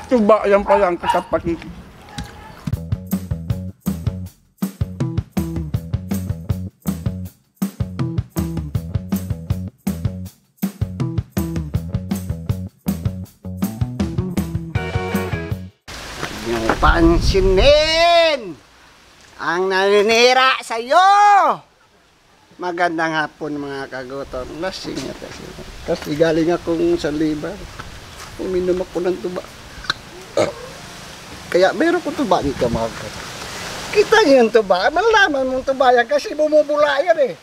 Tuba yan pa yan kapatid. Yung pansinin ang naninira sa'yo. Magandang hapon mga kagutom. Lasing na kasi galing akong sa libar. Uminom ako ng tuba. Kaya meron ko tuba dito mga kagutom. Kita niyo yung tuba. Malalaman mong tuba yan kasi bumubula yan eh.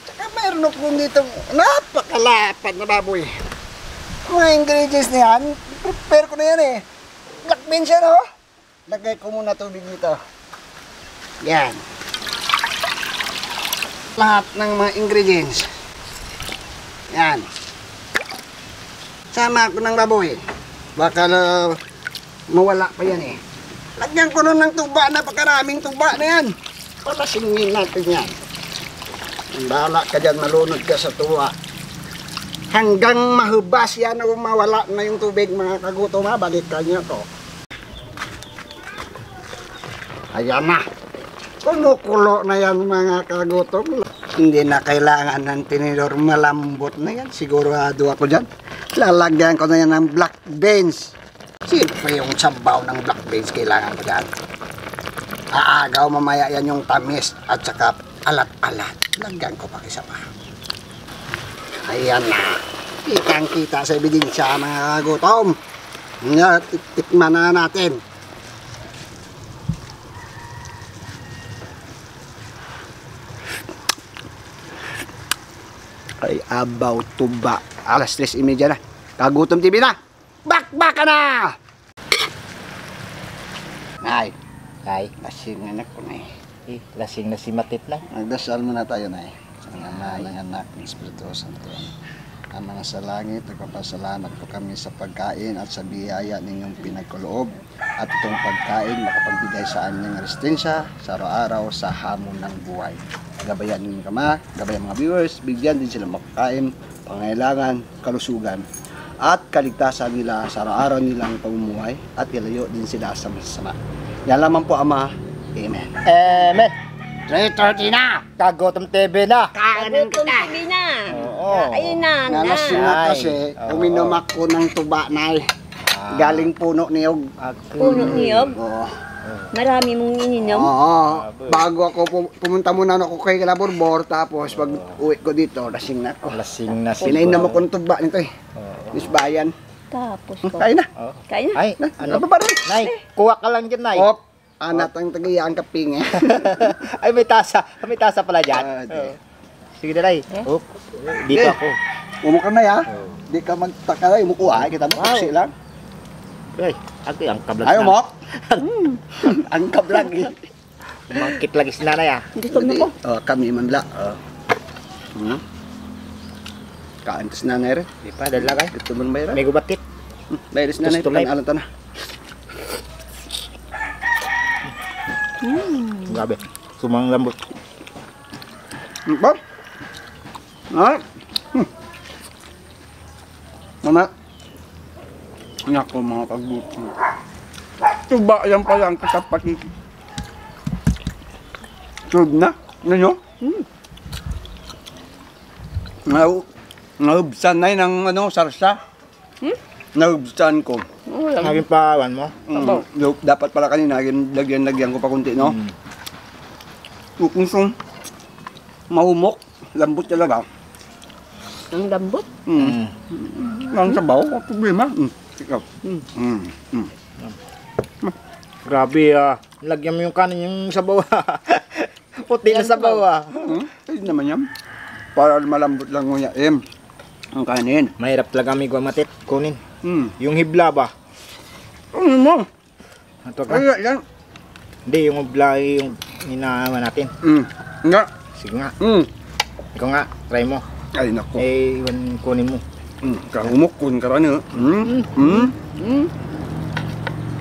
Tsaka meron ako dito napakalapad na baboy. Mga ingredients na yan, prepare ko na yan eh. Black beans yan oh. Lagay ko muna tubig dito. Yan. Lahat ng mga ingredients. Yan. Sama ko ng baboy. Baka mawala pa yan eh. Lagyan ko nun ng tuba. Napakaraming tuba na yan. Palasingin natin yan. Bahala ka dyan. Malunod ka sa tuwa. Hanggang mahubas yan o mawala na yung tubig mga kagutom ha. Balikan nyo to. Ayan na. Kumukulo na yan mga kagutom. Hindi na kailangan ng tinidor, malambot na yan. Sigurado ako dyan. Lalagyan ko na yan ng black beans. Siyempre yung sabaw ng black beans kailangan ko dyan. Aagaw mamaya yan yung tamis at saka alat-alat. Lagyan ko pa isa pa. Ayan na. Kitang-kita sa ebidensya mga kagutom. Tikman na natin. Ay, abaw tuba. Alas 3:30 na. Kagutom TV na. Bakbaka na! Nay. Ay, Lasing anak ko na lasing na si Matit na. Magdasal muna tayo na Sa ngalan ng anak ng Espiritu Santo. Ama na sa langit, nagpapasalamat po kami sa pagkain at sa biyaya ninyong pinagkaloob. At itong pagkain makapagbigay sa aming resistensya sa araw-araw sa hamon ng buhay. Gabayan ninyo kama, gabayan mga viewers, bigyan din sila makakain, pangailangan, kalusugan, at kaligtasan nila sa araw-araw nilang pamumuhay at ilayo din sila sa masasama. Yan lamang po Ama. Amen. Amen. 3:30 na! Kagutom TV na. Kaanin Kagutom kita! TV na. Oo. Ayun na. Nalasing na kasi, Oo. uminom ako ng tuba na galing puno niyog. Puno niyog. Oo. Marami mong ininom. Oo. Bago ako pumunta muna ako kay Laborbor, tapos pag uwi ko dito, lasing na ako. Lasing na si Pinainom ako ng tuba nito eh. Miss Bayan. Tapos ko. Kain na. Kaya na. Ay, Ano ba rin? Nay, kuha ka lang dyan, Nay. Op. Anat ang tagayaan kaping eh. Ay, may tasa. May tasa pala dyan. Di. Sige na, Nay. Op. Dito Eh. ako. Umukha na ya. Di ka magtaka na, umukuha. Kita mo, kuksi lang. Ay, ako ang kablag Ayaw mo? Ang kablag eh. Mangkit lagi si Nanay ah. Gusto mo ko. Kami manla. Kaan tas nanay rin. Di pa, dala kay. Ito man bayra. May gubatit. Bayra si nanay. Gusto live. Panalan ta na. Grabe. Sumang lambot. Bob? Ay. Mama. Nako mga kagutom. Tuba yan pa yan kapatid. Tub na? Ano nyo? Naubsan na yun ng sarsa. Naubsan ko. Naging pawan mo? Dapat pala kanina, lagyan ko pa kunti, no? Kung mahumok, lambot talaga. Ang lambot. Ang sabaw, problema. Ikaw. Grabe ah. Lagyan mo yung kanin yung sabaw ah. Puti na sabaw ah. Ayun naman yan. Para malambot lang nguya. Ang kanin. Mahirap talaga may gumatit. Kunin. Mm. Yung hibla ba? Ano mo? Ito ka? Ay, yan. Hindi, yung hibla yung hinahaman natin. Nga. Sige nga. Ikaw nga, try mo. Ay, nako. Eh, iwan kunin mo. Kahumok kun karana.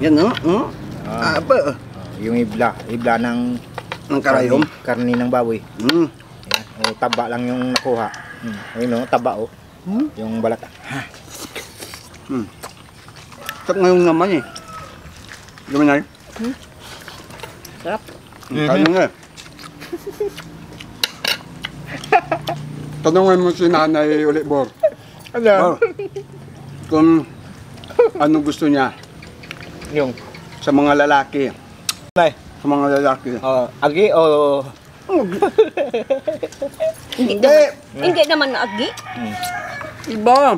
Yan, no? Apa? Yung hibla ng karayom. Karni ng baboy. Ayan. O, taba lang yung nakuha. Ayun o, taba o. Yung balat. Ha. Sak ngayon naman eh. Gawin na. Sarap. Kaya nga eh. Tanungin mo si Nanay ulit, Bor. Ano? Bor, kung anong gusto niya Yung, sa mga lalaki. nay, Sa mga lalaki. agi o... Hindi naman agi. Iba.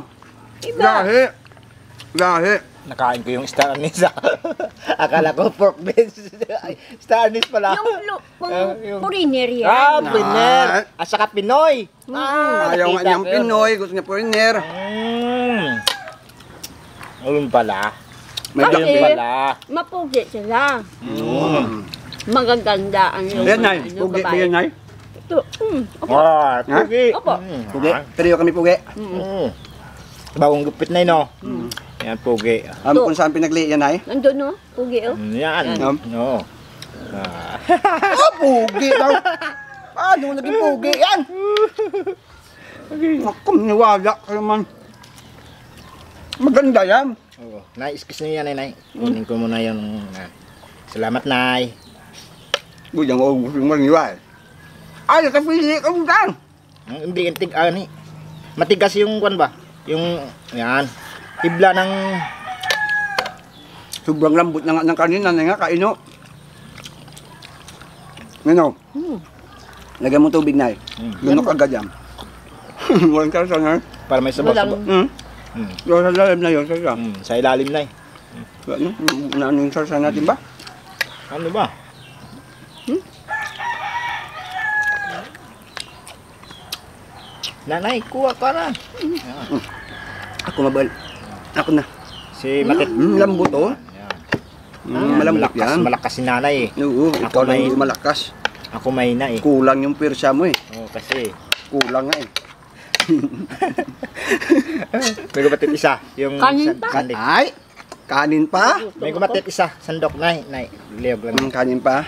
Iba. Lahi. Lahi. Nakain ko yung star anise. Akala ko pork beans. Star anise pala. Yung foreigner yan. Ah, Piner. At saka Pinoy. Ayaw nga niyang Pinoy. Gusto niya foreigner. Ayun pala. May Kasi- black Pala. Mapugi sila. Mm. Magaganda ang yung Yan, Nay. Pugi. babae. Yan, Nay. Ito. Opo. Ah, pugi. Opo. Pugi. Pero kami pugi. Bagong gupit na yun, no? Yan, pugi. Kung saan pinagli yan, Nay? Nandun no? Pugi oh. Yan. Yan. No. Ah, pugi daw. Paano naging pugi yan? Naku, niwala ka naman. Maganda yan. Oo. Nay, excuse niyo yan, Nay. Kunin ko muna yung... Salamat, Nay. Bujang o gusto mo niwala. Ay, nakapili ka mo dyan. Hindi, matigas yung kwan ba? Yung, yan. Tibla ng... Sobrang lambot na nga ng kanina na nga, kaino. Ano? Lagyan mo tubig, Nay. Lunok agad yan. Walang karsa na. Para may sabaw-sabaw. Yung sa lalim na yun, sarsa. Sa ilalim, Nay. Ano yung sarsa natin ba? Ano ba? Nanay, kuha ka na. Ako mabal. Ako na. Si Matit. Lambot, oh. Malambot Malakas, yan. malakas si nanay eh. Oo, ikaw lang may- yung malakas. Ako may na eh. Kulang yung pirsa mo eh. Oo, kasi. Kulang nga eh. May gumatit isa. Yung Kanin pa? sandok. Ay! Kanin pa? May gumatit isa. Sandok, Nay. Nay, liyog lang. Kanin pa.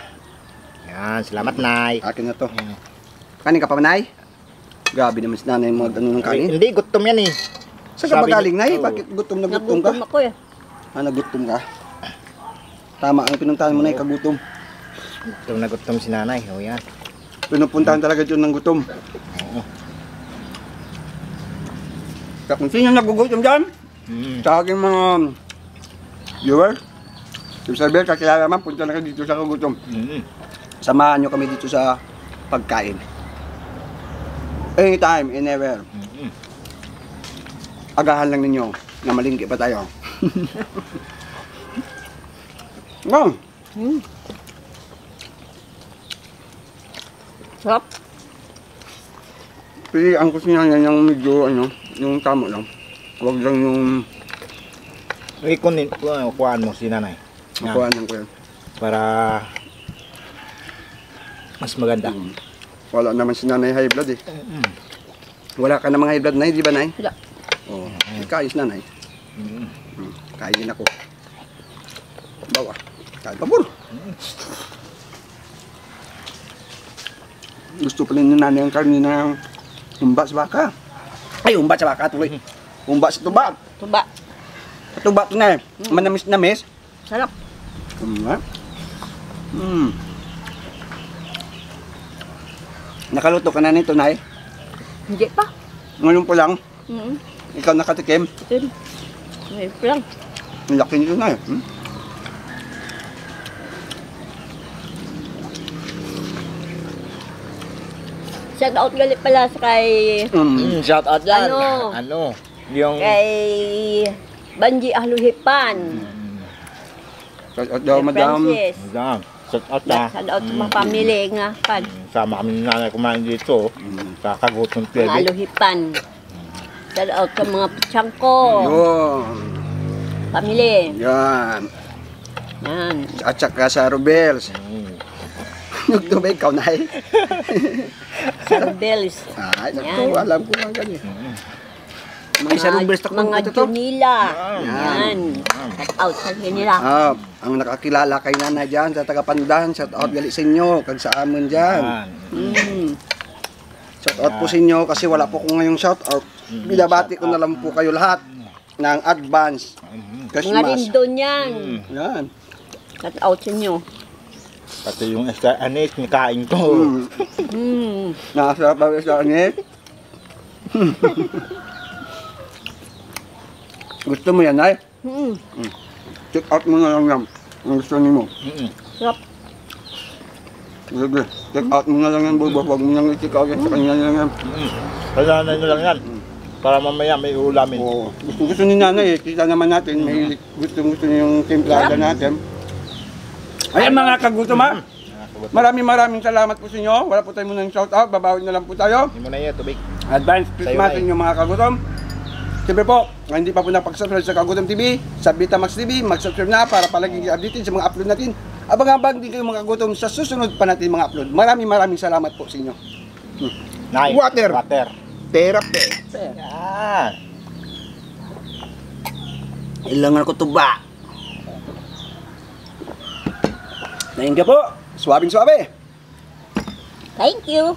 Yan, salamat, Nay. Akin na to. Kanin ka pa, Nay? Grabe naman si nanay mo ano ng kanin. Hindi, gutom yan eh. Saan ka ba Sabi galing, niya- Nay? Oo. Bakit gutom na gutom ka? Nagutom ako eh. Nagutom ka? Tama ang pinuntahan mo, Nay, kagutom. Gutom na gutom si nanay. O yan. Pinupuntahan talaga yun ng gutom. Kung sino nagugutom dyan, sa aking mga viewer, yung sabihin, kakilala man, punta na kayo dito sa kagutom. Samahan nyo kami dito sa pagkain. Anytime, anywhere. Agahan lang ninyo na malingki pa tayo. No. Sarap. Pilihan ko siya yan yung medyo, ano, yung tama lang. Huwag lang yung Kuhaan mo si nanay. Yan. makuhaan ko yan. Para mas maganda. Wala naman si nanay high blood eh. Wala ka namang high blood, Nay, di ba, Nay? Wala. Oo. Kayos na, Nay. Kain din ako. Bawa. Kain pa, puro. Gusto pa rin ni nanay ang karni na humba sa baka. Ay, humba sa baka, tuloy. Humba sa tuba. Tuba. Tuba ito na eh. Manamis-namis. Sarap. Humba. Nakaluto ka na nito, Nay. Hindi pa. Ngayon po lang, Mm. ikaw nakatikim. Yun. Ngayon pa lang. Ang laki nito, Nay. Shout out galit pala sa kay Shout out dyan. Ano? Ano? Yung... kay Banji Ahluhipan. At daw, Kay madam. Francis. Yan. Shout out na. Shout out sa mga pamilya nga pan. Sama kami ni nanay kumain dito. Kakagutom Mga pwede. Ahluhipan. Shout out sa mga pichangko. Yun. Pamilya. Yan. Yan. At saka sa Rubels. Nagto ba ikaw, Nay? Sa Bells. Ay, Yan. naku, alam ko lang ganyan. Mga isa Rubels takbo Mga ito to. Junila. Yan. Yan. Shout out sa Junila. Ah, ang nakakilala kay nanay dyan sa Tagapandan, shout out gali sa inyo, kag sa amon dyan. Yan. Shout out po sa inyo kasi wala po ko ngayong shout out. Binabati ko na lang po kayo lahat. ng advance Mga Christmas. rindon yan. Yan. Cut out sa inyo. Pati yung extra anis, nikain ko. Nakasarap pa sa anis. Gusto mo yan, ay? Check out mo na lang yan. Ang gusto niyo mo. Sarap. Sige, check out mo na lang yan, Bulbo. Huwag mo nang i-check out yan sa kanya lang yan. Kailangan nyo lang yan. Para mamaya may ulamin. Oo. Gusto ni nanay eh. Kita naman natin. May gusto niyo yung timplada natin. Ayan mga kagutom ha. Maraming salamat po sa inyo. Wala po tayo muna ng shoutout. Babawi na lang po tayo. Hindi mo na yun, tubig. Advance Christmas sa inyo mga kagutom. Siyempre po, kung hindi pa po napag-subscribe sa Kagutom TV, sa Vitamax TV, mag-subscribe na para palaging updated sa mga upload natin. Abang-abang din kayo mga kagutom sa susunod pa natin mga upload. Maraming salamat po sa inyo. Nay, Water. Water. Therapy. Yan. Ilangan ko tuba. Thank you po. Suwabing suwabe. Thank you.